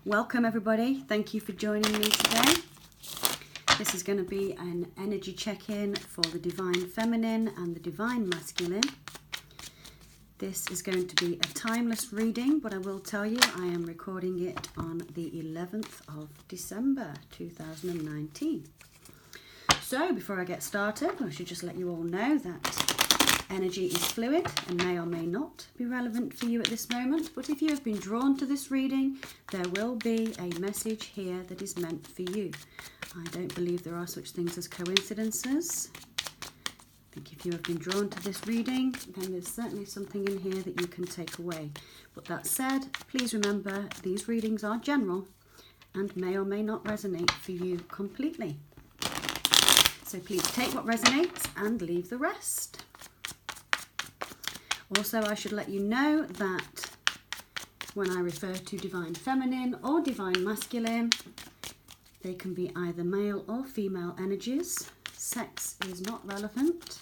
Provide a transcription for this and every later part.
Welcome everybody, thank you for joining me today. This is going to be an energy check-in for the Divine Feminine and the Divine Masculine. This is going to be a timeless reading, but I will tell you I am recording it on the 11th of December 2019. So before I get started, I should just let you all know that energy is fluid and may or may not be relevant for you at this moment, but if you have been drawn to this reading, there will be a message here that is meant for you. I don't believe there are such things as coincidences. I think if you have been drawn to this reading, then there's certainly something in here that you can take away. But that said, please remember these readings are general and may or may not resonate for you completely. So please take what resonates and leave the rest. Also, I should let you know that when I refer to Divine Feminine or Divine Masculine, they can be either male or female energies. Sex is not relevant,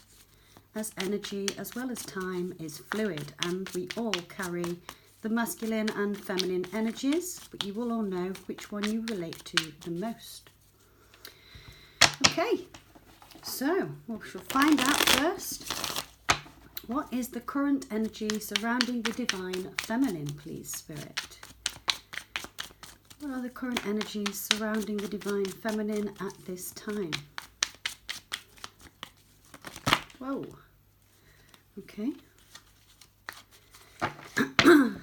as energy as well as time is fluid, and we all carry the masculine and feminine energies, but you will all know which one you relate to the most. Okay, so we shall find out first. What is the current energy surrounding the Divine Feminine, please, Spirit? What are the current energies surrounding the Divine Feminine at this time? Whoa. Okay. Can't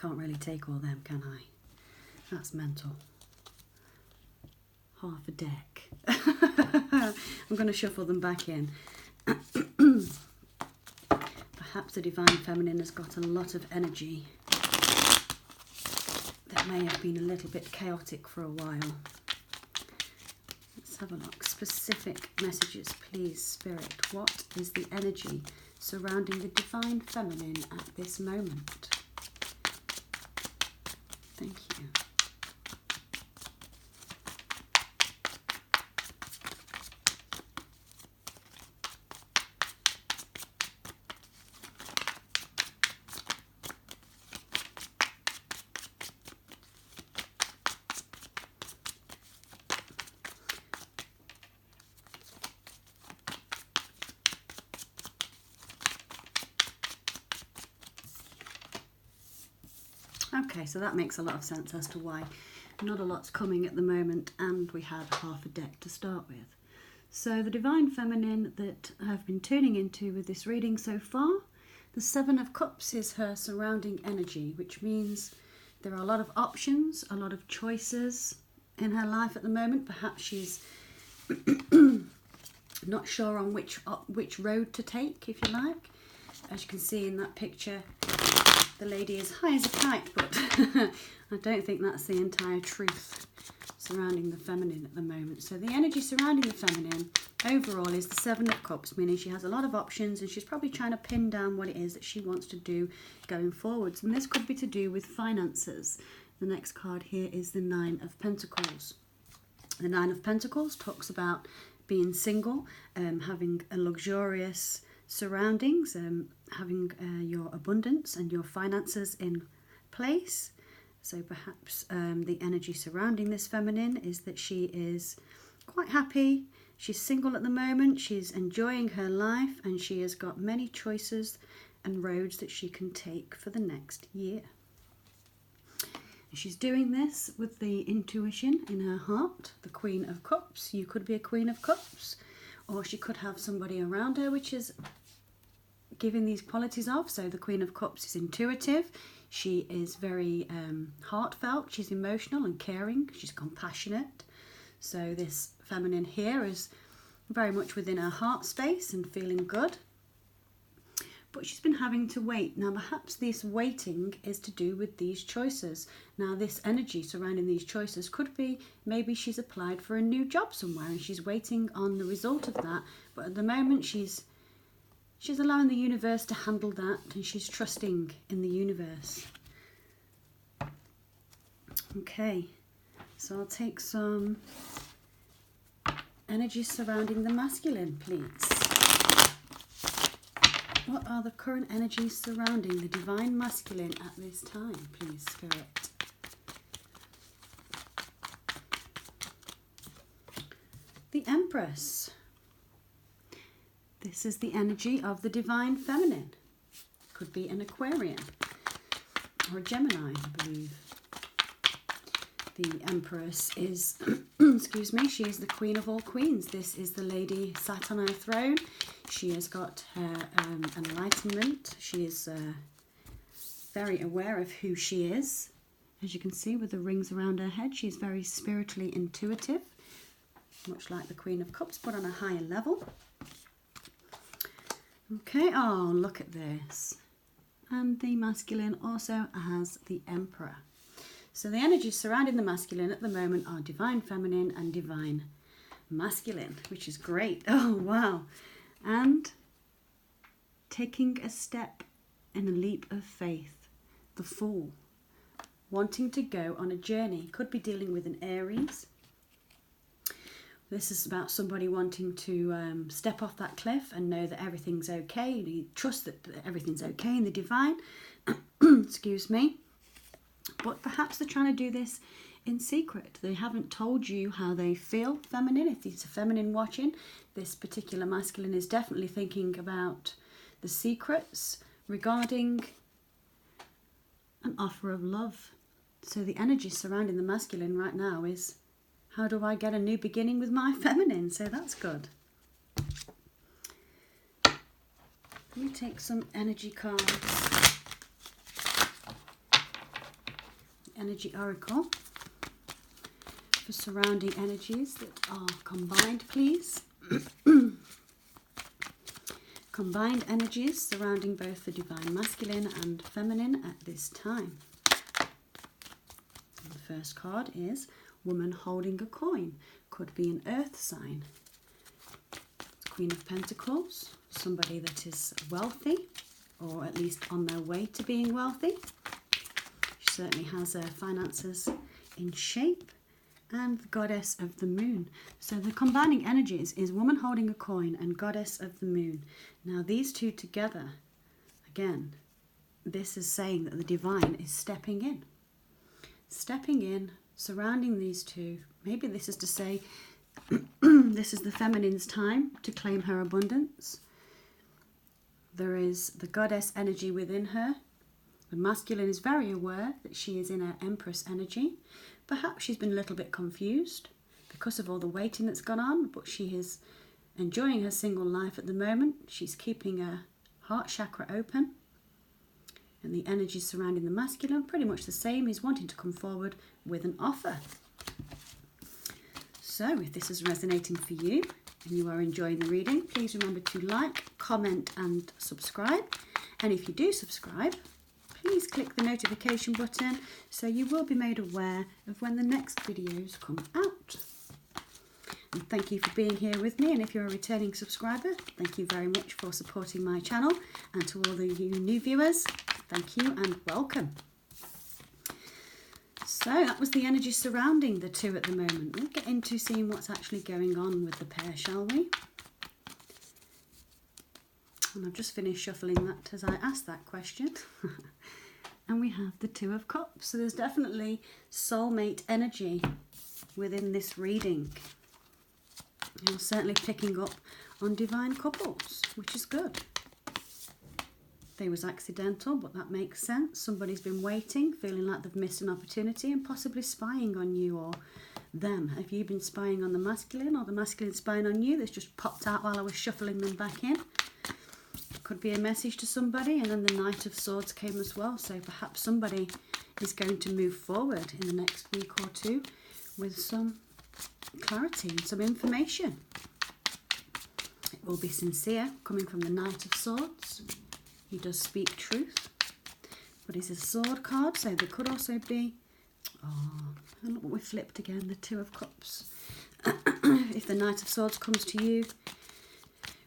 really take all them, can I? That's mental. Half a deck. I'm going to shuffle them back in. Perhaps the Divine Feminine has got a lot of energy that may have been a little bit chaotic for a while. Let's have a look. Specific messages, please, Spirit. What is the energy surrounding the Divine Feminine at this moment? Thank you. Okay, so that makes a lot of sense as to why not a lot's coming at the moment, and we had half a deck to start with. So the Divine Feminine that I've been tuning into with this reading so far, the Seven of Cups is her surrounding energy, which means there are a lot of options, a lot of choices in her life at the moment. Perhaps she's not sure on which road to take, if you like. As you can see in that picture, the lady is high as a kite, but I don't think that's the entire truth surrounding the feminine at the moment. So the energy surrounding the feminine overall is the Seven of Cups, meaning she has a lot of options and she's probably trying to pin down what it is that she wants to do going forwards. And this could be to do with finances. The next card here is the Nine of Pentacles. The Nine of Pentacles talks about being single, having a luxurious surroundings, having your abundance and your finances in place. So perhaps the energy surrounding this feminine is that she is quite happy. She's single at the moment, she's enjoying her life, and she has got many choices and roads that she can take for the next year. She's doing this with the intuition in her heart, the Queen of Cups. You could be a Queen of Cups, or she could have somebody around her which is giving these qualities of. So the Queen of Cups is intuitive, she is very heartfelt, she's emotional and caring, she's compassionate. So this feminine here is very much within her heart space and feeling good, but she's been having to wait. Now perhaps this waiting is to do with these choices. Now this energy surrounding these choices could be maybe she's applied for a new job somewhere and she's waiting on the result of that, but at the moment she's allowing the universe to handle that, and she's trusting in the universe. Okay, so I'll take some energy surrounding the masculine, please. What are the current energies surrounding the Divine Masculine at this time, please, Spirit? the Empress. This is the energy of the Divine Feminine. Could be an Aquarian or a Gemini, I believe. The Empress is, excuse me, she is the Queen of all queens. This is the lady sat on her throne. She has got her enlightenment. She is very aware of who she is. As you can see with the rings around her head, she is very spiritually intuitive, much like the Queen of Cups, but on a higher level. Okay, oh, look at this. And the masculine also has the Emperor. So the energies surrounding the masculine at the moment are Divine Feminine and Divine Masculine, which is great. Oh, wow. And taking a step in a leap of faith, the Fool, wanting to go on a journey, could be dealing with an Aries. This is about somebody wanting to step off that cliff and know that everything's okay. You trust that everything's okay in the divine. Excuse me. But perhaps they're trying to do this in secret. They haven't told you how they feel feminine. If it's a feminine watching, this particular masculine is definitely thinking about the secrets regarding an offer of love. So the energy surrounding the masculine right now is, how do I get a new beginning with my feminine? So that's good. Let me take some energy cards. Energy Oracle for surrounding energies that are combined, please. Combined energies surrounding both the Divine Masculine and Feminine at this time. And the first card is Woman Holding a Coin. Could be an earth sign. Queen of Pentacles, somebody that is wealthy, or at least on their way to being wealthy. She certainly has her finances in shape. And the Goddess of the Moon. So the combining energies is Woman Holding a Coin and Goddess of the Moon. Now these two together, again, this is saying that the divine is stepping in. Stepping in, surrounding these two. Maybe this is to say this is the feminine's time to claim her abundance. There is the goddess energy within her. The masculine is very aware that she is in her Empress energy. Perhaps she's been a little bit confused because of all the waiting that's gone on, but she is enjoying her single life at the moment. She's keeping her heart chakra open. And the energy surrounding the masculine, pretty much the same. He's wanting to come forward with an offer. So if this is resonating for you and you are enjoying the reading, please remember to like, comment and subscribe. And if you do subscribe, please click the notification button so you will be made aware of when the next videos come out. And thank you for being here with me, and if you're a returning subscriber, thank you very much for supporting my channel. And to all the new viewers, thank you and welcome. So that was the energy surrounding the two at the moment. We'll get into seeing what's actually going on with the pair, shall we? And I've just finished shuffling that as I asked that question. And we have the Two of Cups. So there's definitely soulmate energy within this reading. You're certainly picking up on divine couples, which is good. They was accidental, but that makes sense. Somebody's been waiting, feeling like they've missed an opportunity and possibly spying on you or them. Have you been spying on the masculine or the masculine spying on you? That's just popped out while I was shuffling them back in. Could be a message to somebody, and then the Knight of Swords came as well. So perhaps somebody is going to move forward in the next week or two with some clarity and some information. It will be sincere, coming from the Knight of Swords. He does speak truth, but he's a sword card, so there could also be, and look what we flipped again, the Two of Cups. If the Knight of Swords comes to you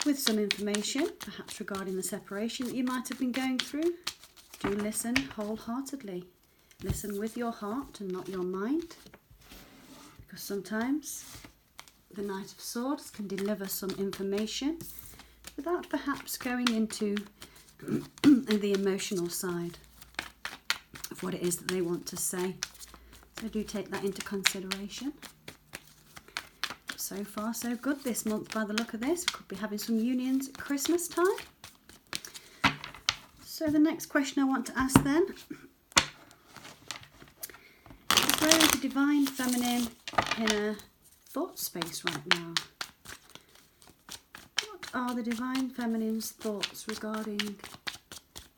with some information, perhaps regarding the separation that you might have been going through, do listen wholeheartedly. Listen with your heart and not your mind, because sometimes the Knight of Swords can deliver some information without perhaps going into the emotional side of what it is that they want to say. So do take that into consideration. So far so good this month by the look of this. We could be having some unions at Christmas time. So the next question I want to ask then is, where is the Divine Feminine in a thought space right now? What are the Divine Feminine's thoughts regarding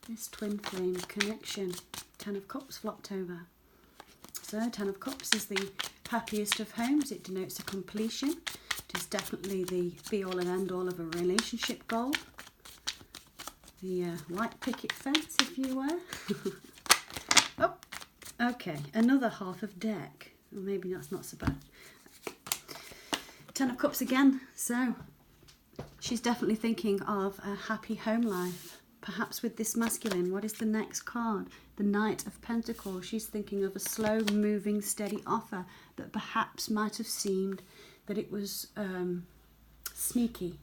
this twin flame connection? 10 of Cups flopped over. So 10 of Cups is the happiest of homes. It denotes a completion. It is definitely the be-all and end-all of a relationship goal. The white picket fence, if you were. Oh, okay. Another half of deck. Well, maybe that's not so bad. 10 of Cups again. So she's definitely thinking of a happy home life. Perhaps with this masculine. What is the next card? The Knight of Pentacles. She's thinking of a slow moving steady offer that perhaps might have seemed that it was sneaky.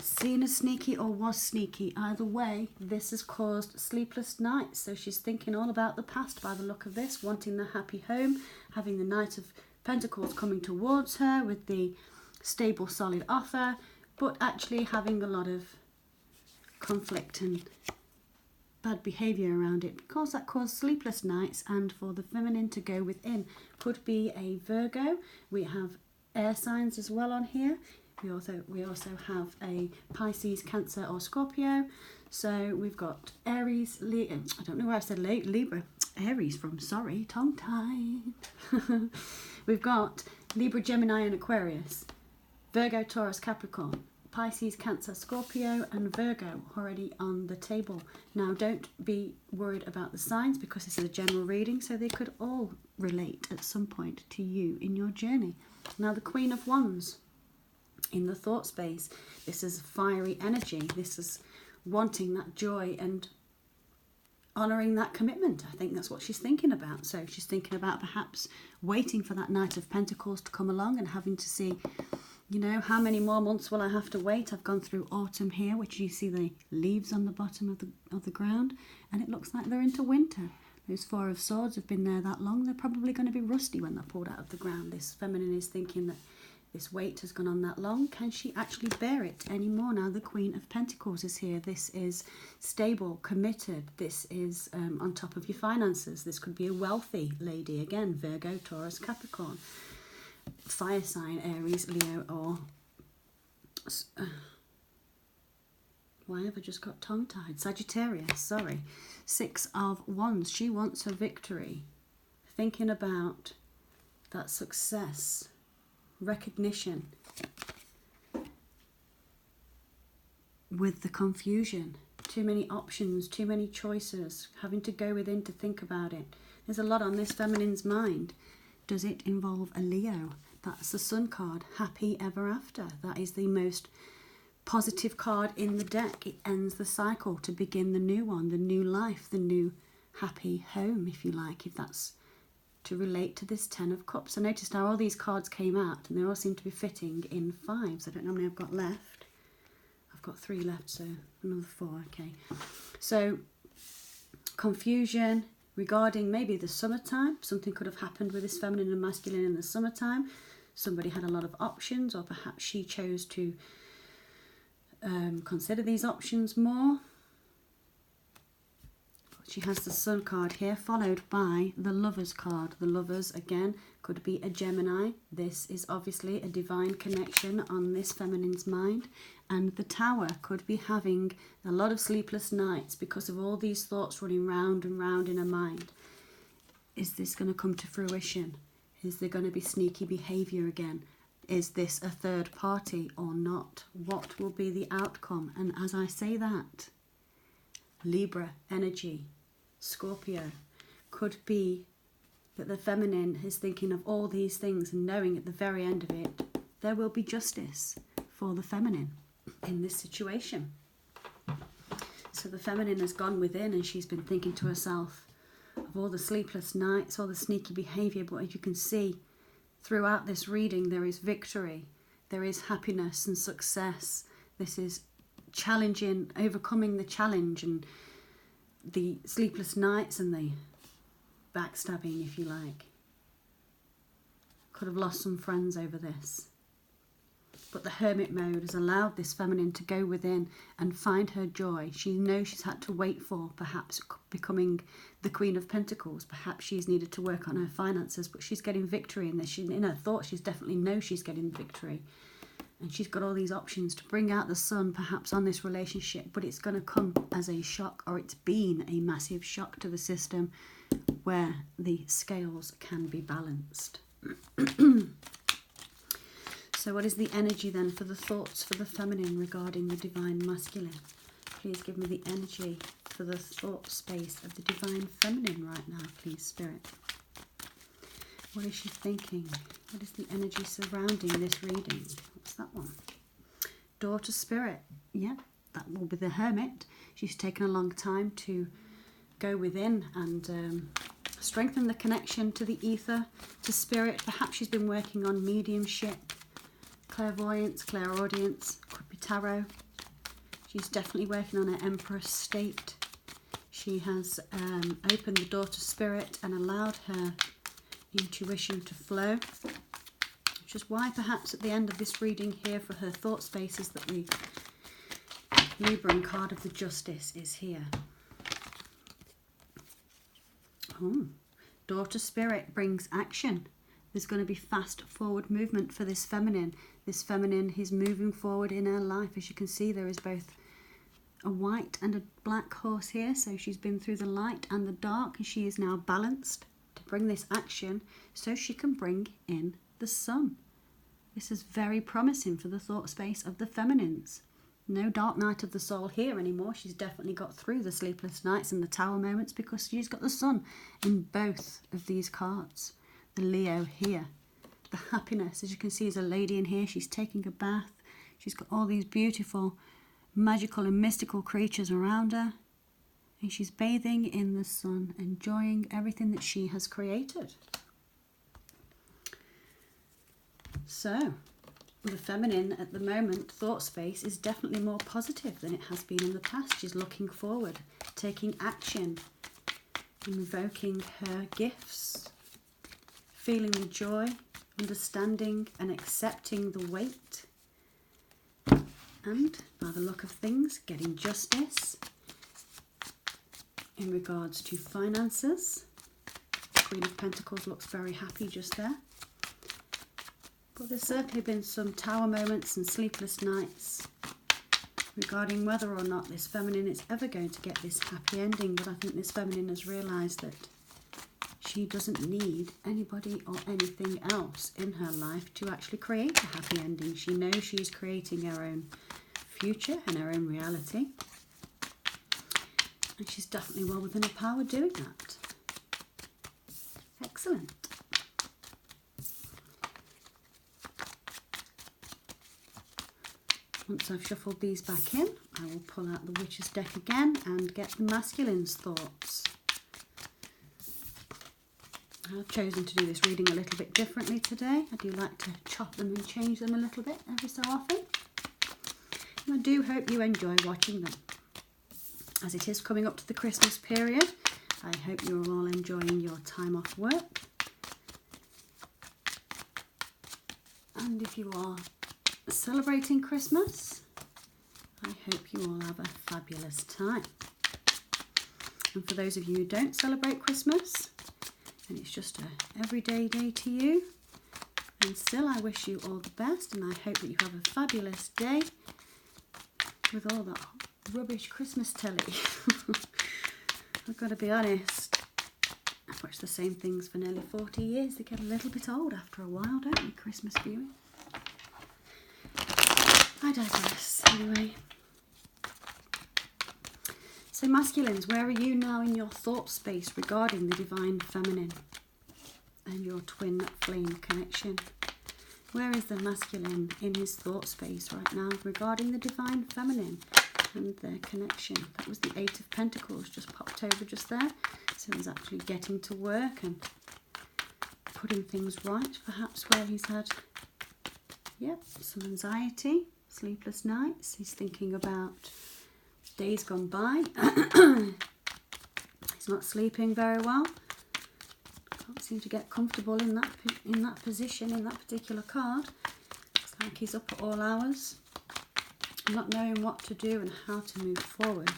Seen as sneaky or was sneaky. Either way, this has caused sleepless nights. So she's thinking all about the past by the look of this, wanting the happy home, having the Knight of Pentacles coming towards her with the stable solid offer, but actually having a lot of conflict and bad behaviour around it, because that caused sleepless nights. And for the feminine to go within, could be a Virgo. We have air signs as well on here. We also have a Pisces, Cancer or Scorpio. So we've got Aries, I don't know why I said Libra, Aries from, sorry, tongue tied. We've got Libra, Gemini and Aquarius, Virgo, Taurus, Capricorn, Pisces, Cancer, Scorpio and Virgo already on the table. Now don't be worried about the signs, because this is a general reading, so they could all relate at some point to you in your journey. Now the Queen of Wands in the thought space. This is fiery energy. This is wanting that joy and honouring that commitment. I think that's what she's thinking about. So she's thinking about perhaps waiting for that Knight of Pentacles to come along and having to see, you know, how many more months will I have to wait? I've gone through autumn here, which you see the leaves on the bottom of the ground, and it looks like they're into winter. Those Four of Swords have been there that long. They're probably going to be rusty when they're pulled out of the ground. This feminine is thinking that this weight has gone on that long. Can she actually bear it anymore? Now the Queen of Pentacles is here. This is stable, committed. This is on top of your finances. This could be a wealthy lady. Again, Virgo, Taurus, Capricorn. Fire sign, Aries, Leo or... why have I just got tongue-tied? Sagittarius, sorry. 6 of Wands. She wants her victory. Thinking about that success. Recognition with the confusion, too many options, too many choices, having to go within to think about it. There's a lot on this feminine's mind. Does it involve a Leo? That's the Sun card, happy ever after. That is the most positive card in the deck. It ends the cycle to begin the new one, the new life, the new happy home, if you like, if that's to relate to this 10 of Cups. I noticed how all these cards came out and they all seem to be fitting in 5s. I don't know how many I've got left. I've got 3 left, so another 4, okay. So confusion regarding maybe the summertime. Something could have happened with this feminine and masculine in the summertime. Somebody had a lot of options, or perhaps she chose to consider these options more. She has the Sun card here, followed by the Lovers card. The Lovers, again, could be a Gemini. This is obviously a divine connection on this feminine's mind. And the Tower could be having a lot of sleepless nights because of all these thoughts running round and round in her mind. Is this going to come to fruition? Is there going to be sneaky behaviour again? Is this a third party or not? What will be the outcome? And as I say that, Libra energy, Scorpio, could be that the feminine is thinking of all these things and knowing at the very end of it, there will be justice for the feminine in this situation. So the feminine has gone within and she's been thinking to herself of all the sleepless nights, all the sneaky behaviour, but as you can see throughout this reading, there is victory, there is happiness and success. This is challenging, overcoming the challenge and the sleepless nights and the backstabbing, if you like. could have lost some friends over this. But the hermit mode has allowed this feminine to go within and find her joy. She knows she's had to wait for perhaps becoming the Queen of Pentacles. Perhaps she's needed to work on her finances, but she's getting victory in this. In her thoughts, she's definitely knows she's getting victory. And she's got all these options to bring out the sun perhaps on this relationship, but it's going to come as a shock, or it's been a massive shock to the system where the scales can be balanced. So what is the energy then for the thoughts for the feminine regarding the divine masculine? Please give me the energy for the thought space of the divine feminine right now, please, Spirit. What is she thinking? What is the energy surrounding this reading? What's that one? Daughter Spirit. Yeah, that will be the hermit. She's taken a long time to go within and strengthen the connection to the ether, to spirit. Perhaps she's been working on mediumship, clairvoyance, clairaudience, could be tarot. She's definitely working on her Empress state. She has opened the door to spirit and allowed her intuition to flow, which is why perhaps at the end of this reading here for her thought spaces that the Libra card of the Justice is here. Oh, Daughter Spirit brings action. There's going to be fast forward movement for this feminine. This feminine is moving forward in her life. As you can see, there is both a white and a black horse here. So she's been through the light and the dark, and she is now balanced to bring this action so she can bring in the sun. This is very promising for the thought space of the feminines. No dark night of the soul here anymore. She's definitely got through the sleepless nights and the tower moments because she's got the sun in both of these cards. The Leo here, the happiness, as you can see, is a lady in here. She's taking a bath. She's got all these beautiful magical and mystical creatures around her, and she's bathing in the sun, enjoying everything that she has created. So the feminine at the moment thought space is definitely more positive than it has been in the past. She's looking forward, taking action, invoking her gifts, feeling the joy, understanding and accepting the weight, and by the look of things, getting justice in regards to finances. Queen of Pentacles looks very happy just there. But there's certainly been some tower moments and sleepless nights regarding whether or not this feminine is ever going to get this happy ending. But I think this feminine has realised that she doesn't need anybody or anything else in her life to actually create a happy ending. She knows she is creating her own future and her own reality. And she's definitely well within her power doing that. Excellent. Once I've shuffled these back in, I will pull out the Witch's deck again and get the masculine's thoughts. I've chosen to do this reading a little bit differently today. I do like to chop them and change them a little bit every so often. And I do hope you enjoy watching them. As it is coming up to the Christmas period, I hope you're all enjoying your time off work. And if you are celebrating Christmas, I hope you all have a fabulous time. And for those of you who don't celebrate Christmas, and it's just an everyday day to you, and still I wish you all the best, and I hope that you have a fabulous day with all that rubbish Christmas telly. I've got to be honest, I've watched the same things for nearly 40 years. They get a little bit old after a while, don't they, Christmas viewing? I digress, anyway. So masculines, where are you now in your thought space regarding the divine feminine and your twin flame connection? Where is the masculine in his thought space right now regarding the divine feminine and their connection? That was the Eight of Pentacles just popped over just there. So he's actually getting to work and putting things right, perhaps where he's had, some anxiety, sleepless nights. He's thinking about days gone by. He's not sleeping very well. Can't seem to get comfortable in that position, in that particular card. Looks like he's up at all hours, not knowing what to do and how to move forward.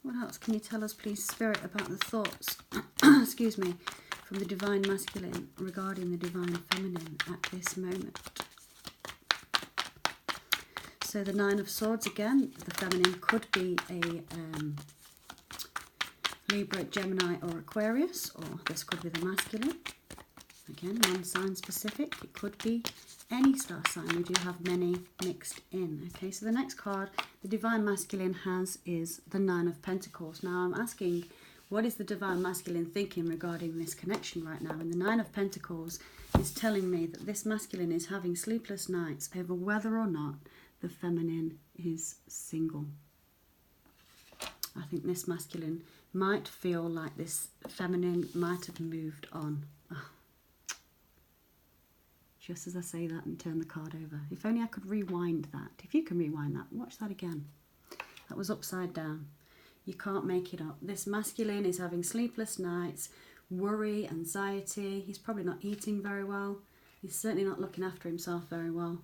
What else can you tell us, please, Spirit, about the thoughts, excuse me, from the Divine Masculine regarding the Divine Feminine at this moment? So the Nine of Swords again, the feminine could be a Libra, Gemini or Aquarius, or this could be the masculine. Again, non-sign specific. It could be any star sign. We do have many mixed in. Okay, so the next card the Divine Masculine has is the Nine of Pentacles. Now I'm asking, what is the Divine Masculine thinking regarding this connection right now? And the Nine of Pentacles is telling me that this masculine is having sleepless nights over whether or not the feminine is single. I think this masculine might feel like this feminine might have moved on. Oh. Just as I say that and turn the card over. If only I could rewind that. If you can rewind that, watch that again. That was upside down. You can't make it up. This masculine is having sleepless nights, worry, anxiety. He's probably not eating very well. He's certainly not looking after himself very well,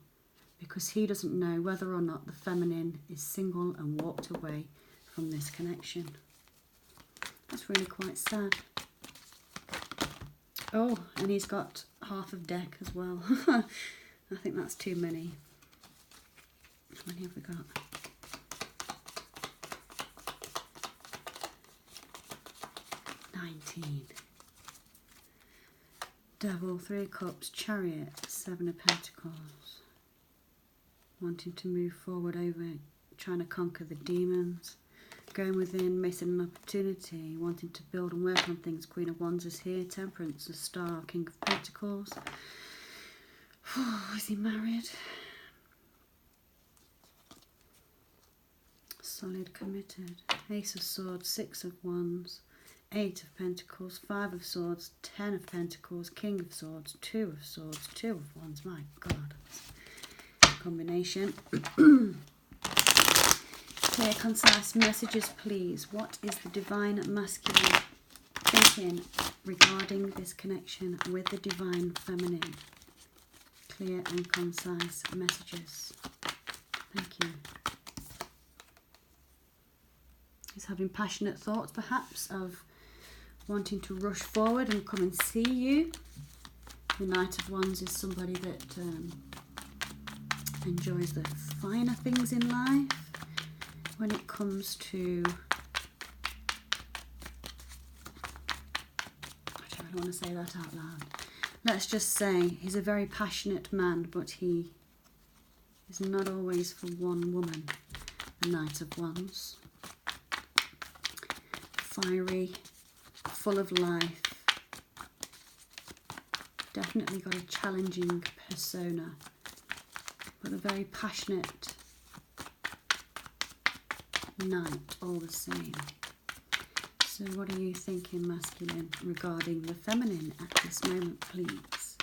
because he doesn't know whether or not the feminine is single and walked away from this connection. That's really quite sad. Oh, and he's got half of deck as well. I think that's too many. How many have we got? 19. Devil, 3 of Cups, Chariot, 7 of Pentacles. Wanting to move forward over, trying to conquer the demons. Going within, missing an opportunity, wanting to build and work on things. Queen of Wands is here, Temperance, the Star, King of Pentacles. Is he married? Solid, committed. Ace of Swords, 6 of Wands, 8 of Pentacles, 5 of Swords, 10 of Pentacles, King of Swords, 2 of Swords, 2 of Wands. My God, combination. Clear, concise messages, please. What is the Divine Masculine thinking regarding this connection with the Divine Feminine? Clear and concise messages. Thank you. He's having passionate thoughts, perhaps, of wanting to rush forward and come and see you. The Knight of Wands is somebody that enjoys the finer things in life. When it comes to, I don't really want to say that out loud. Let's just say he's a very passionate man, but he is not always for one woman. The Knight of Wands. Fiery, full of life. Definitely got a challenging persona, but a very passionate knight all the same. So what are you thinking, masculine, regarding the feminine at this moment, please?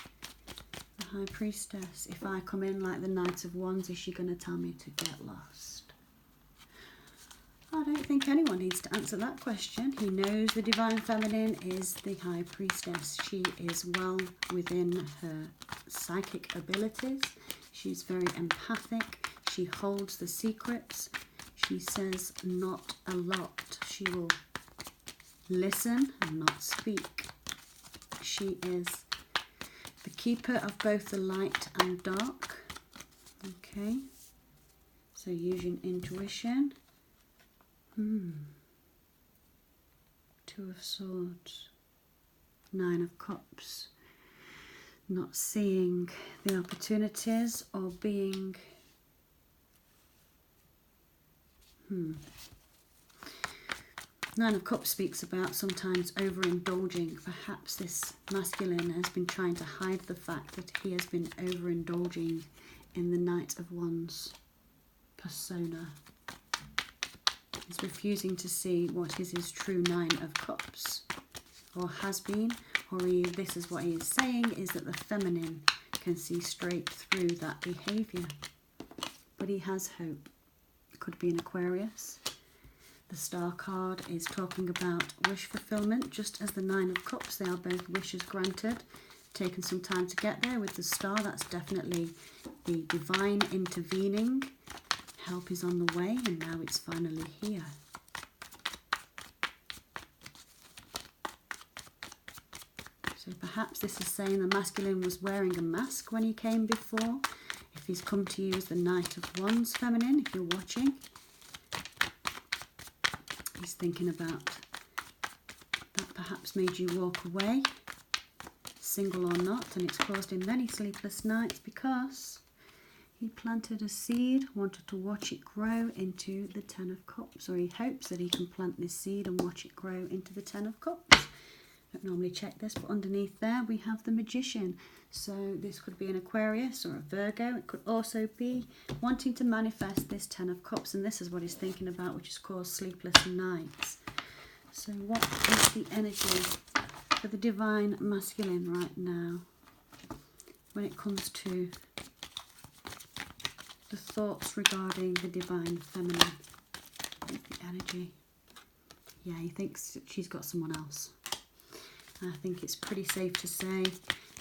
The High Priestess. If I come in like the Knight of Wands, is she going to tell me to get lost? I don't think anyone needs to answer that question. He knows the Divine Feminine is the High Priestess. She is well within her psychic abilities. She's very empathic. She holds the secrets. She says not a lot. She will listen and not speak. She is the keeper of both the light and dark. Okay. So using intuition. 2 of Swords. 9 of Cups. Not seeing the opportunities or being... Nine of Cups speaks about sometimes overindulging. Perhaps this masculine has been trying to hide the fact that he has been overindulging in the Knight of Wands persona. He's refusing to see what is his true 9 of Cups, or has been, or this is what he is saying, is that the feminine can see straight through that behaviour. But he has hope. Could be an Aquarius. The Star card is talking about wish fulfillment, just as the Nine of Cups. They are both wishes granted. Taken some time to get there with the Star. That's definitely the divine intervening. Help is on the way, and now it's finally here. So perhaps this is saying the masculine was wearing a mask when he came before. If he's come to you as the Knight of Wands feminine, if you're watching, he's thinking about that perhaps made you walk away, single or not, and it's caused him many sleepless nights because he planted a seed, wanted to watch it grow into the Ten of Cups, or he hopes that he can plant this seed and watch it grow into the Ten of Cups. I don't normally check this, but underneath there we have the Magician. So this could be an Aquarius or a Virgo. It could also be wanting to manifest this Ten of Cups, and this is what he's thinking about, which is caused sleepless nights. So what is the energy for the Divine Masculine right now when it comes to the thoughts regarding the Divine Feminine? What is the energy? Yeah, he thinks she's got someone else. I think it's pretty safe to say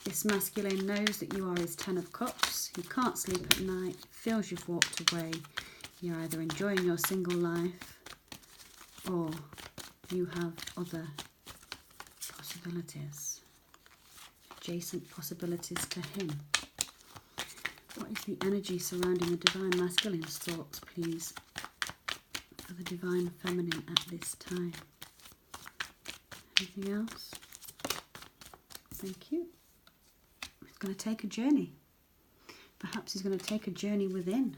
this masculine knows that you are his Ten of Cups. He can't sleep at night, feels you've walked away. You're either enjoying your single life or you have other possibilities, adjacent possibilities to him. What is the energy surrounding the Divine Masculine's thoughts, please, for the Divine Feminine at this time? Anything else? Thank you. He's going to take a journey. Perhaps he's going to take a journey within.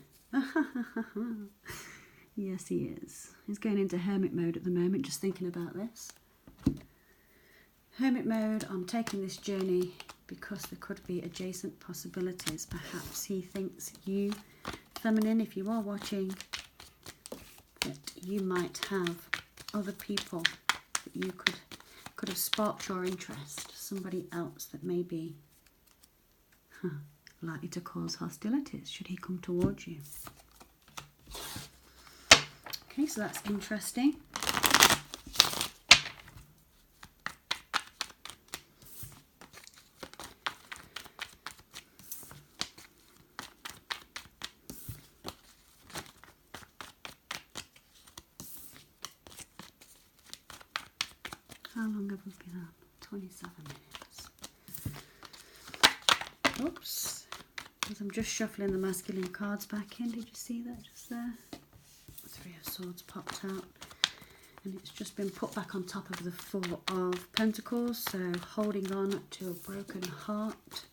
Yes, he is. He's going into hermit mode at the moment, just thinking about this. Hermit mode, I'm taking this journey because there could be adjacent possibilities. Perhaps he thinks you, feminine, if you are watching, that you might have other people that you could have sparked your interest. Somebody else that may be likely to cause hostilities should he come towards you. Okay, so that's interesting. How long have we been on? 27 minutes. Oops. As I'm just shuffling the masculine cards back in. Did you see that just there? The Three of Swords popped out. And it's just been put back on top of the Four of Pentacles. So holding on to a broken heart.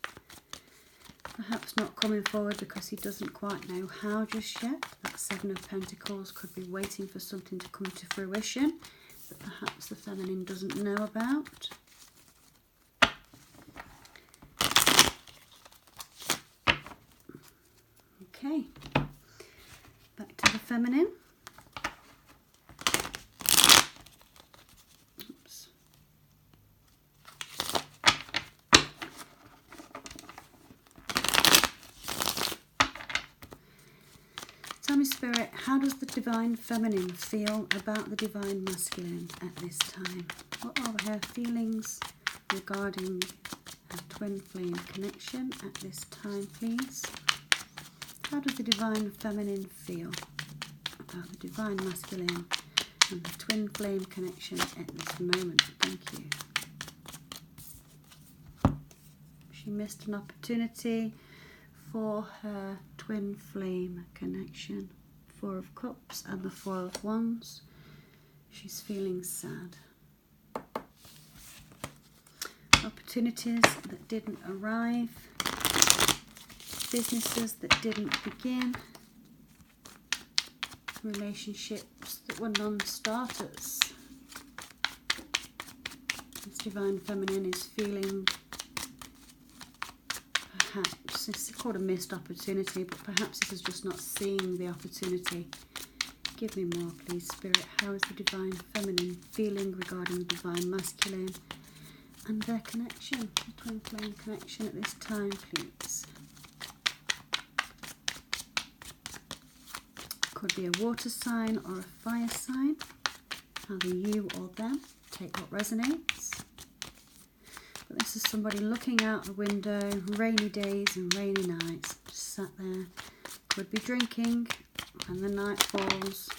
Perhaps not coming forward because he doesn't quite know how just yet. That Seven of Pentacles could be waiting for something to come to fruition that perhaps the feminine doesn't know about. Okay, back to the feminine. Oops. Tell me, Spirit, how does the Divine Feminine feel about the Divine Masculine at this time? What are her feelings regarding her twin flame connection at this time, please? How does the Divine Feminine feel about the Divine Masculine and the twin flame connection at this moment? Thank you. She missed an opportunity for her twin flame connection. Four of Cups and the Four of Wands. She's feeling sad. Opportunities that didn't arrive. Businesses that didn't begin. Relationships that were non-starters. This Divine Feminine is feeling perhaps, it's called a missed opportunity, but perhaps this is just not seeing the opportunity. Give me more, please, Spirit. How is the Divine Feminine feeling regarding the Divine Masculine and their connection, the twin flame connection at this time, please? Could be a water sign or a fire sign. Either you or them. Take what resonates. But this is somebody looking out the window, rainy days and rainy nights, just sat there. Could be drinking when the night falls.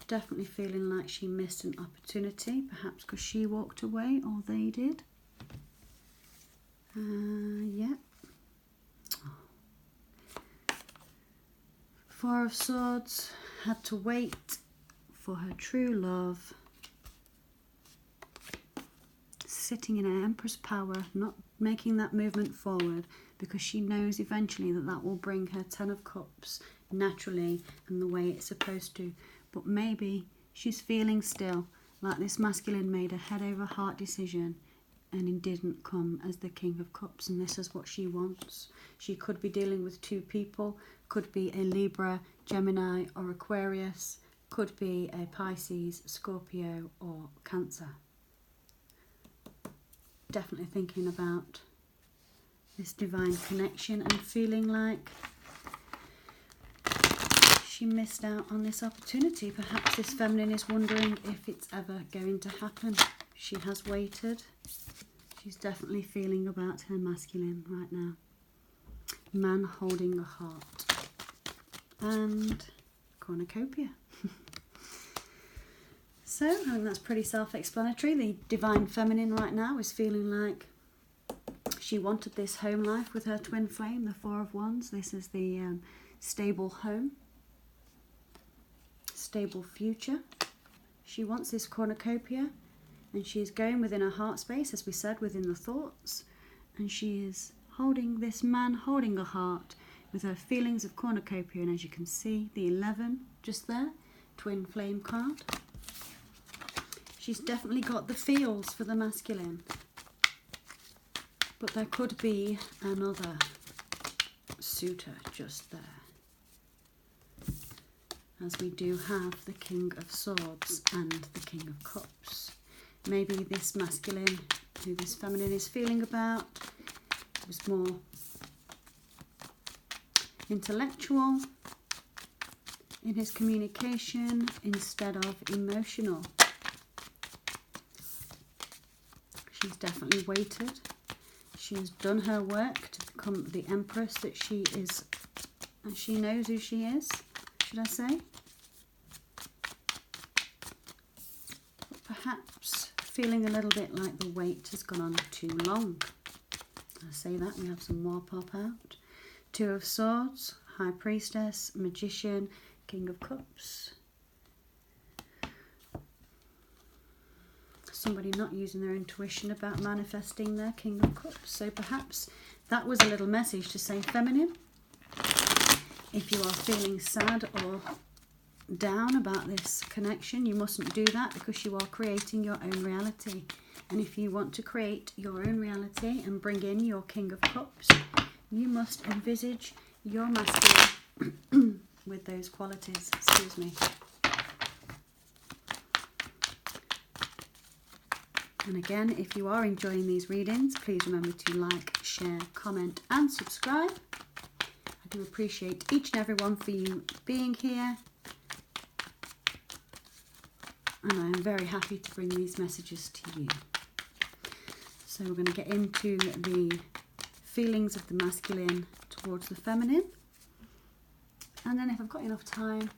Definitely feeling like she missed an opportunity, perhaps because she walked away or they did. Yeah. Four of Swords, had to wait for her true love. Sitting in an Empress power, not making that movement forward because she knows eventually that that will bring her Ten of Cups naturally and the way it's supposed to. But maybe she's feeling still like this masculine made a head over heart decision and it didn't come as the King of Cups, and this is what she wants. She could be dealing with two people, could be a Libra, Gemini or Aquarius, could be a Pisces, Scorpio or Cancer. Definitely thinking about this divine connection and feeling like she missed out on this opportunity. Perhaps this feminine is wondering if it's ever going to happen. She has waited. She's definitely feeling about her masculine right now. Man holding a heart. And cornucopia. So, I think that's pretty self-explanatory. The divine feminine right now is feeling like she wanted this home life with her twin flame, the Four of Wands. This is the stable home, stable future. She wants this cornucopia, and she is going within her heart space, as we said, within the thoughts. And she is holding this man, holding a heart with her feelings of cornucopia. And as you can see, the 11 just there, twin flame card. She's definitely got the feels for the masculine. But there could be another suitor just there. As we do have the King of Swords and the King of Cups. Maybe this masculine, who this feminine is feeling about, was more intellectual in his communication instead of emotional. She's definitely waited. She's done her work to become the Empress that she is, and she knows who she is, should I say. But perhaps feeling a little bit like the wait has gone on too long. I say that, we have some more pop out. Two of Swords, High Priestess, Magician, King of Cups. Somebody not using their intuition about manifesting their King of Cups. So perhaps that was a little message to say, feminine, if you are feeling sad or down about this connection, you mustn't do that because you are creating your own reality. And if you want to create your own reality and bring in your King of Cups, you must envisage your masculine with those qualities. Excuse me. And again, if you are enjoying these readings, please remember to like, share, comment and subscribe. I do appreciate each and every one for you being here. And I am very happy to bring these messages to you. So we're going to get into the feelings of the masculine towards the feminine. And then if I've got enough time,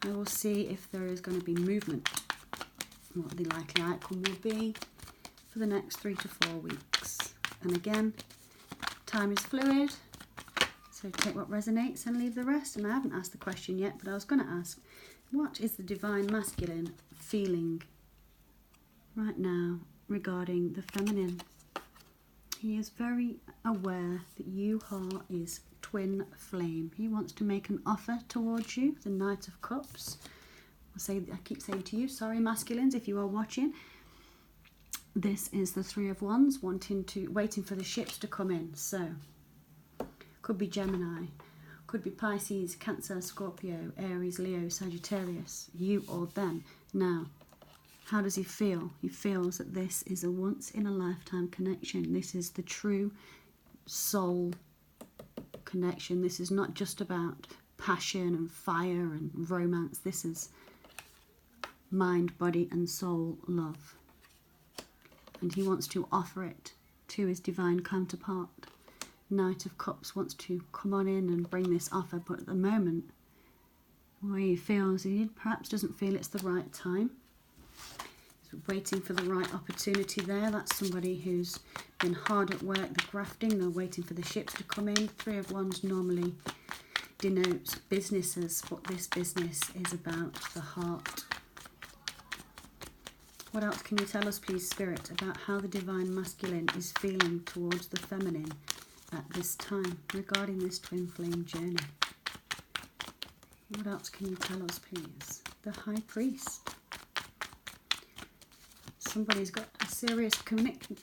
I will see if there is going to be movement, what the likely outcome will be for the next 3 to 4 weeks. And again, time is fluid, so take what resonates and leave the rest. And I haven't asked the question yet, but I was going to ask, what is the divine masculine feeling right now regarding the feminine? He is very aware that you are his twin flame. He wants to make an offer towards you, the Knight of Cups. I keep saying to you, sorry masculines, if you are watching, this is the Three of Wands waiting for the ships to come in. So could be Gemini, could be Pisces, Cancer, Scorpio, Aries, Leo, Sagittarius, you or them. Now, how does he feel? He feels that this is a once in a lifetime connection. This is the true soul connection. This is not just about passion and fire and romance. This is mind, body and soul love. And he wants to offer it to his divine counterpart. Knight of Cups wants to come on in and bring this offer, but at the moment, where he feels he perhaps doesn't feel it's the right time. He's waiting for the right opportunity there. That's somebody who's been hard at work, they're grafting, they're waiting for the ships to come in. Three of Wands normally denotes businesses, but this business is about the heart. What else can you tell us, please, Spirit, about how the Divine Masculine is feeling towards the feminine at this time regarding this twin flame journey? What else can you tell us, please? The High Priest. Somebody's got a serious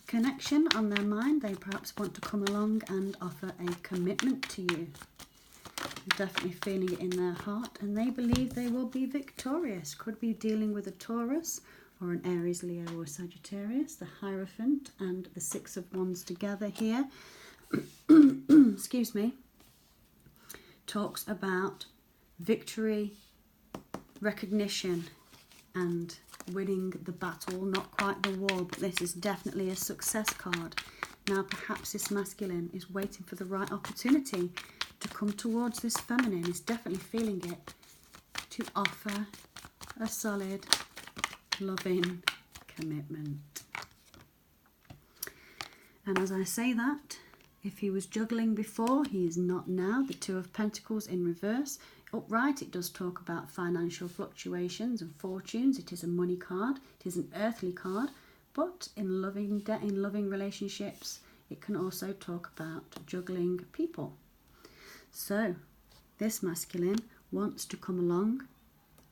connection on their mind. They perhaps want to come along and offer a commitment to you. They're definitely feeling it in their heart, and they believe they will be victorious. Could be dealing with a Taurus or an Aries, Leo or Sagittarius. The Hierophant and the Six of Wands together here, excuse me, talks about victory, recognition and winning the battle. Not quite the war, but this is definitely a success card. Now perhaps this masculine is waiting for the right opportunity to come towards this feminine. Is definitely feeling it, to offer a solid, loving commitment. And as I say that, if he was juggling before, he is not now. The Two of Pentacles in reverse. Upright, it does talk about financial fluctuations and fortunes. It is a money card. It is an earthly card. But in loving relationships, it can also talk about juggling people. So this masculine wants to come along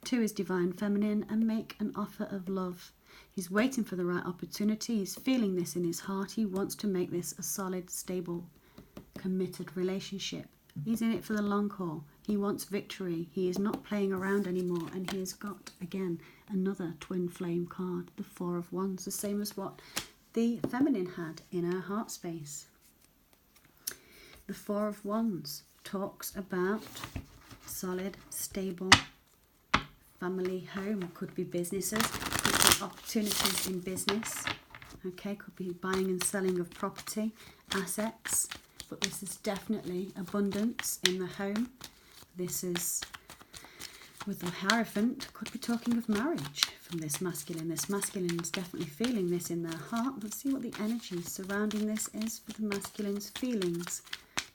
to his divine feminine and make an offer of love. He's waiting for the right opportunity. He's feeling this in his heart. He wants to make this a solid, stable, committed relationship. He's in it for the long haul. He wants victory. He is not playing around anymore. And he has got, again, another twin flame card, the Four of Wands, the same as what the feminine had in her heart space. The Four of Wands talks about solid, stable family home. Could be businesses, could be opportunities in business. Okay, could be buying and selling of property, assets. But this is definitely abundance in the home. This is, with the Hierophant, could be talking of marriage from this masculine. This masculine is definitely feeling this in their heart. Let's see what the energy surrounding this is for the masculine's feelings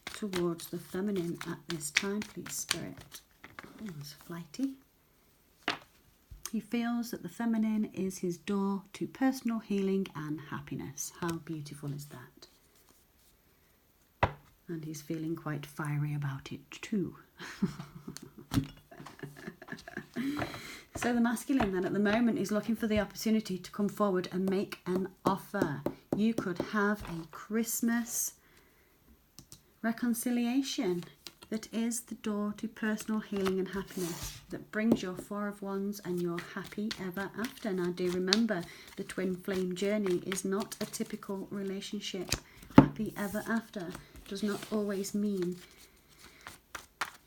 towards the feminine at this time, please, Spirit. Oh, it's flighty. He feels that the feminine is his door to personal healing and happiness. How beautiful is that? And he's feeling quite fiery about it too. So the masculine then at the moment is looking for the opportunity to come forward and make an offer. You could have a Christmas reconciliation that is the door to personal healing and happiness, that brings your Four of Wands and your happy ever after. Now do remember, the twin flame journey is not a typical relationship. Happy ever after does not always mean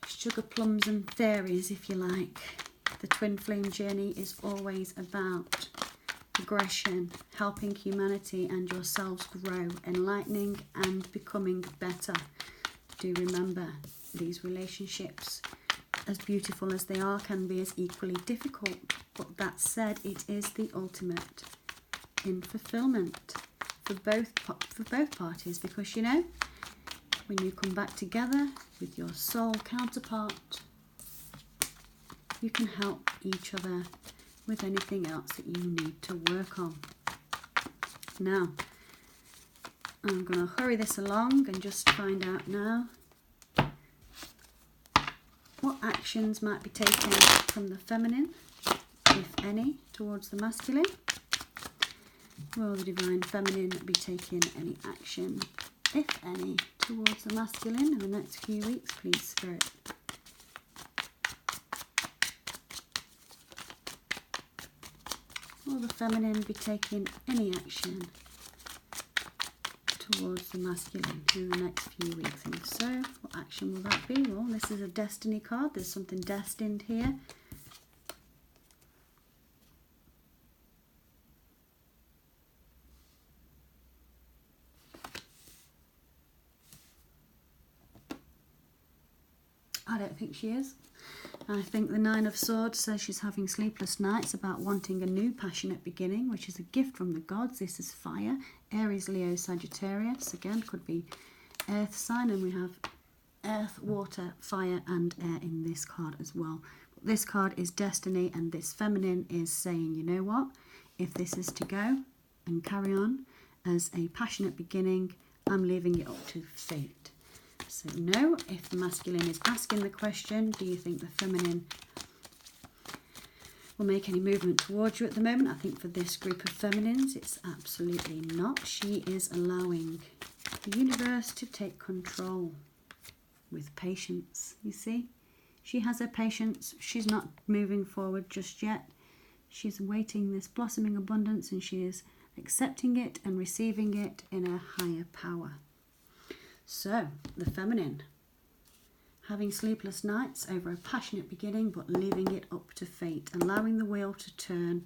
sugar plums and fairies, if you like. The twin flame journey is always about progression, helping humanity and yourselves grow, enlightening and becoming better. Do remember, these relationships, as beautiful as they are, can be as equally difficult. But that said, it is the ultimate in fulfillment for both parties, because you know, when you come back together with your soul counterpart, you can help each other with anything else that you need to work on. Now, I'm going to hurry this along and just find out now what actions might be taken from the feminine, if any, towards the masculine. Will the divine feminine be taking any action, if any, towards the masculine in the next few weeks, please, Spirit? Will the feminine be taking any action towards the masculine in the next few weeks? And if so, what action will that be? Well, this is a destiny card. There's something destined here. I don't think she is. I think the Nine of Swords says she's having sleepless nights about wanting a new passionate beginning, which is a gift from the gods. This is fire. Aries, Leo, Sagittarius. Again, could be earth sign, and we have earth, water, fire and air in this card as well. This card is destiny, and this feminine is saying, you know what? If this is to go and carry on as a passionate beginning, I'm leaving it up to fate. So no, if the masculine is asking the question, do you think the feminine will make any movement towards you at the moment? I think for this group of feminines, it's absolutely not. She is allowing the universe to take control with patience, you see. She has her patience. She's not moving forward just yet. She's awaiting this blossoming abundance, and she is accepting it and receiving it in a higher power. So, the feminine, having sleepless nights over a passionate beginning, but leaving it up to fate, allowing the wheel to turn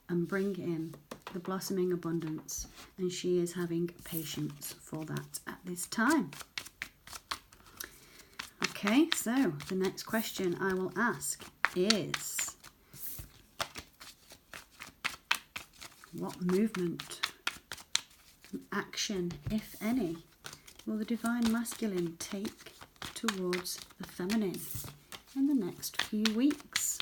and bring in the blossoming abundance. And she is having patience for that at this time. Okay, so the next question I will ask is, what movement, action, if any, will the divine masculine take towards the feminine in the next few weeks?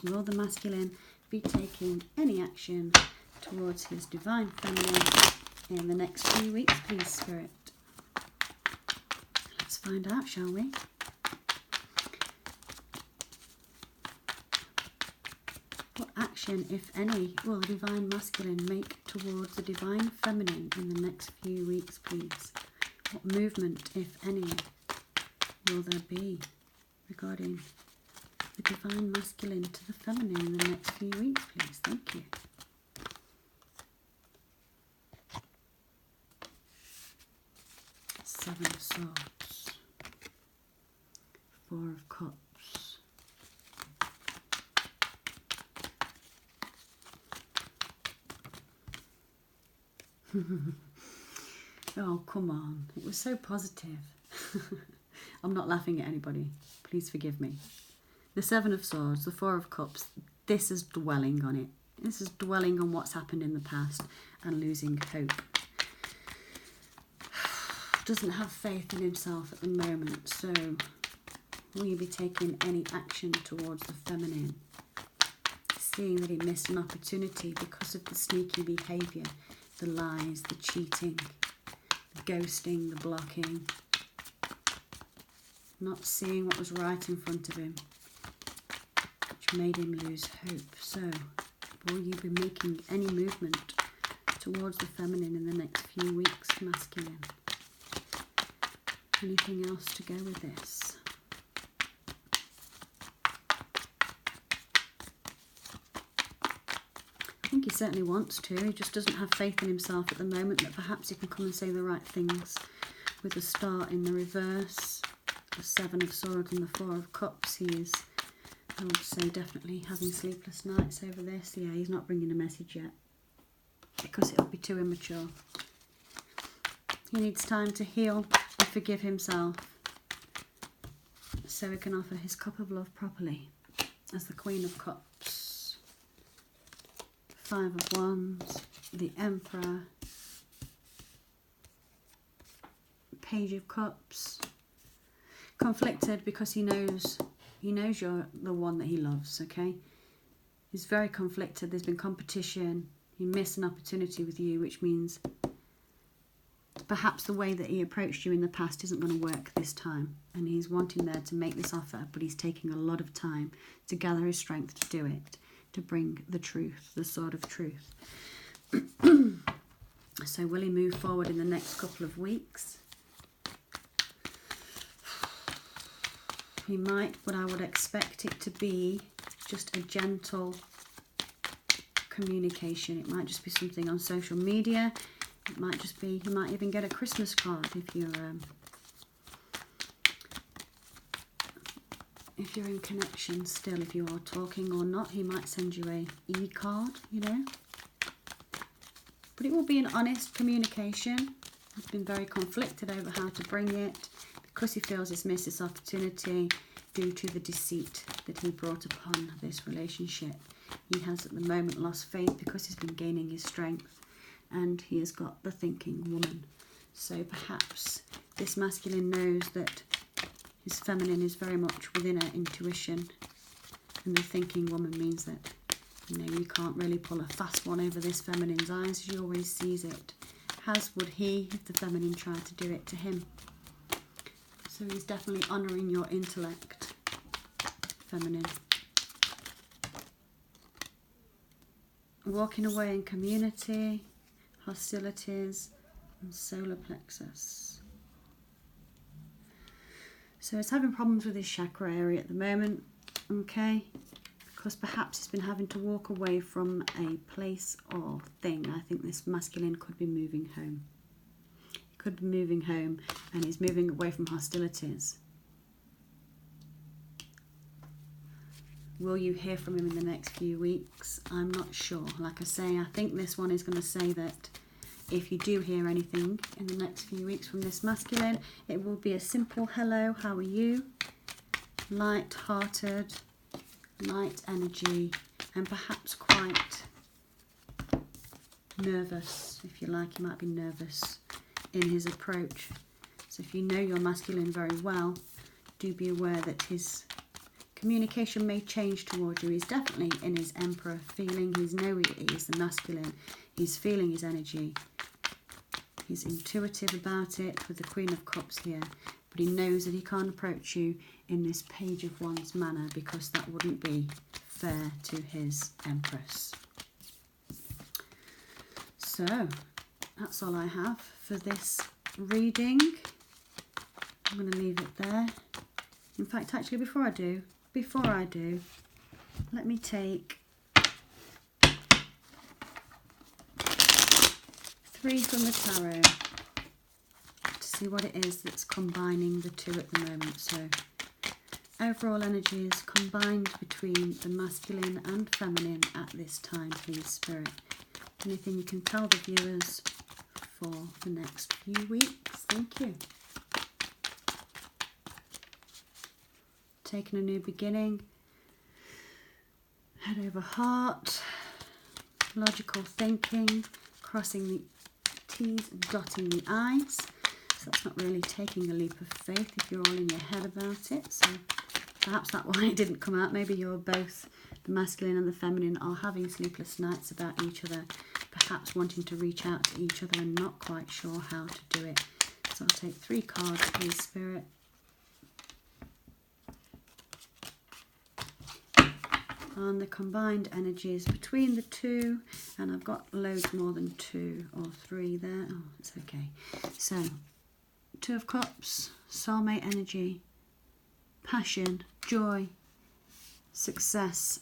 Will the masculine be taking any action towards his divine feminine in the next few weeks, please, Spirit? Let's find out, shall we? What action, if any, will the divine masculine make towards the divine feminine in the next few weeks, please? What movement, if any, will there be regarding the divine masculine to the feminine in the next few weeks, please? Thank you. Seven of Swords. Four of Cups. Oh, come on. It was so positive. I'm not laughing at anybody. Please forgive me. The Seven of Swords, the Four of Cups, this is dwelling on it. This is dwelling on what's happened in the past and losing hope. Doesn't have faith in himself at the moment, so will you be taking any action towards the feminine? Seeing that he missed an opportunity because of the sneaky behaviour, the lies, the cheating, the ghosting, the blocking, not seeing what was right in front of him, which made him lose hope. So, will you be making any movement towards the feminine in the next few weeks, masculine? Anything else to go with this? I think he certainly wants to. He just doesn't have faith in himself at the moment that perhaps he can come and say the right things. With the Star in the reverse, the Seven of Swords and the Four of Cups, he is, I would say, definitely having sleepless nights over this. Yeah, he's not bringing a message yet because it'll be too immature. He needs time to heal and forgive himself so he can offer his cup of love properly. As the Queen of Cups, Five of Wands, the Emperor, Page of Cups. Conflicted because he knows you're the one that he loves, okay? He's very conflicted. There's been competition. He missed an opportunity with you, which means perhaps the way that he approached you in the past isn't going to work this time. And he's wanting there to make this offer, but he's taking a lot of time to gather his strength to do it, to bring the truth, the sword of truth. So will he move forward in the next couple of weeks? He might, but I would expect it to be just a gentle communication. It might just be something on social media. It might just be, you might even get a Christmas card if you're in connection still, if you are talking or not. He might send you a e-card, you know. But it will be an honest communication. He's been very conflicted over how to bring it because he feels he's missed this opportunity due to the deceit that he brought upon this relationship. He has at the moment lost faith because he's been gaining his strength, and he has got the thinking woman. So perhaps this masculine knows that his feminine is very much within her intuition, and the thinking woman means that, you know, you can't really pull a fast one over this feminine's eyes. She always sees it. As would he if the feminine tried to do it to him. So he's definitely honouring your intellect, feminine. Walking away in community, hostilities, and solar plexus. So it's having problems with his chakra area at the moment, okay? Because perhaps he's been having to walk away from a place or thing. I think this masculine could be moving home. He could be moving home, and he's moving away from hostilities. Will you hear from him in the next few weeks? I'm not sure. Like I say, I think this one is going to say that if you do hear anything in the next few weeks from this masculine, it will be a simple hello, how are you? Light-hearted, light energy, and perhaps quite nervous. If you like, he might be nervous in his approach. So if you know your masculine very well, do be aware that his communication may change towards you. He's definitely in his Emperor feeling. He's know he is the masculine. He's feeling his energy. He's intuitive about it with the Queen of Cups here. But he knows that he can't approach you in this Page of Wands manner, because that wouldn't be fair to his Empress. So that's all I have for this reading. I'm going to leave it there. In fact, actually, before I do, let me take 3 from the tarot to see what it is that's combining the two at the moment. So overall energies combined between the masculine and feminine at this time, please, Spirit. Anything you can tell the viewers for the next few weeks. Thank you. Taking a new beginning. Head over heart. Logical thinking. Crossing the T's, dotting the I's. So that's not really taking a leap of faith if you're all in your head about it. So perhaps that's why it didn't come out. Maybe you're both, the masculine and the feminine, are having sleepless nights about each other. Perhaps wanting to reach out to each other and not quite sure how to do it. So I'll take 3 cards, please, Spirit. On the combined energies between the two, and I've got loads more than 2 or 3 there. Oh, it's okay. So 2 of Cups, soulmate energy, passion, joy, success.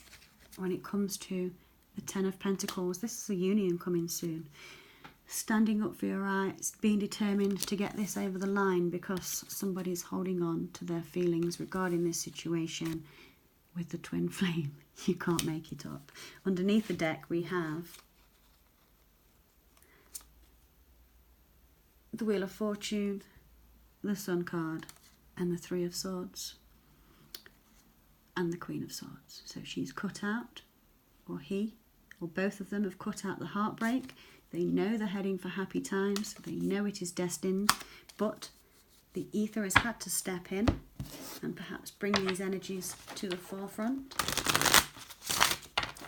When it comes to the 10 of Pentacles, this is a union coming soon. Standing up for your rights, being determined to get this over the line because somebody's holding on to their feelings regarding this situation with the twin flame. You can't make it up. Underneath the deck we have the Wheel of Fortune, the Sun card, and the 3 of Swords, and the Queen of Swords. So she's cut out, or he, or both of them have cut out the heartbreak. They know they're heading for happy times. They know it is destined, but the ether has had to step in and perhaps bring these energies to the forefront.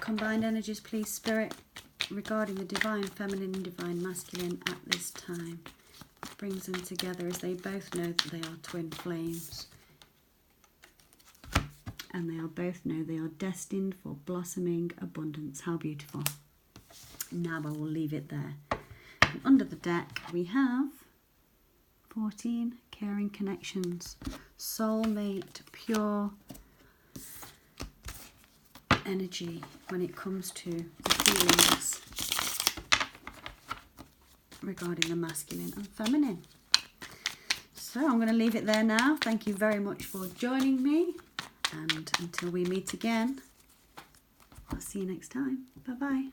Combined energies, please, Spirit, regarding the Divine Feminine and Divine Masculine at this time. It brings them together as they both know that they are twin flames. And they both know they are destined for blossoming abundance. How beautiful. Now I will leave it there. And under the deck we have 14 caring connections, soulmate, pure energy when it comes to the feelings regarding the masculine and feminine. So I'm going to leave it there now. Thank you very much for joining me, and until we meet again, I'll see you next time. Bye bye.